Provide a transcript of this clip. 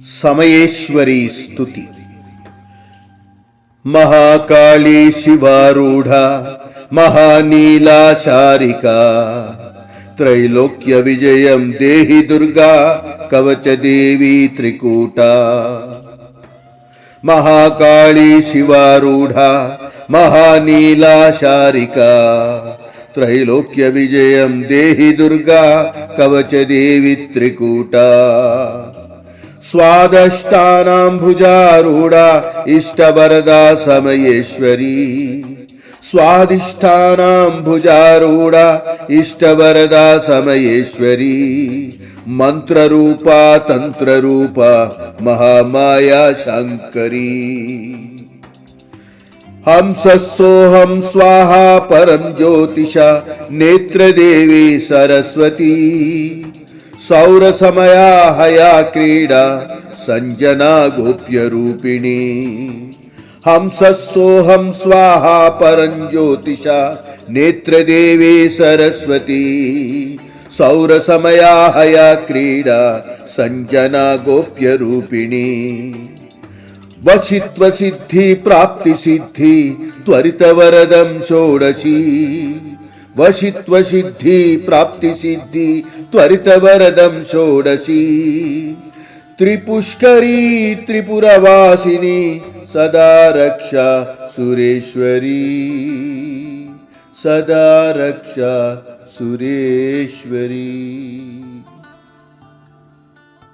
समयेश्वरी स्तुति। महाकाली शिवारूढ़ा महानीला शारिका त्रैलोक्य विजयं देहि दुर्गा कवच देवी त्रिकूटा। महाकाली शिवारूढ़ा महानीला शारिका त्रैलोक्य विजयं देहि दुर्गा कवच देवी त्रिकूटा। स्वादष्टानां भुजारूढ़ा इष्टवरदा समयेश्वरी स्वादिष्टानां भुजारूढ़ा इष्टवरदा समयेश्वरी मंत्ररूपा तंत्ररूपा महामाया शंकरी। हंसस्सोऽहं स्वाहा परं ज्योतिषा नेत्रदेवी सरस्वती सौरसमया हया क्रीडा संजना गोप्यरूपिणी। हंसस्सोऽहं स्वाहा परं ज्योतिषा नेत्रदेवी सरस्वती सौरसमया हया क्रीडा संजना गोप्यरूपिणी। वशित्व सिद्धि प्राप्ति सिद्धि त्वरित वरदं षोडशी वशित्व सिद्धि प्राप्ति सिद्धि त्वरित वरदं षोडशी। त्रिपुष्करी त्रिपुरवासिनी सदा रक्षा सुरेश्वरी सदा रक्षा सुरेश्वरी।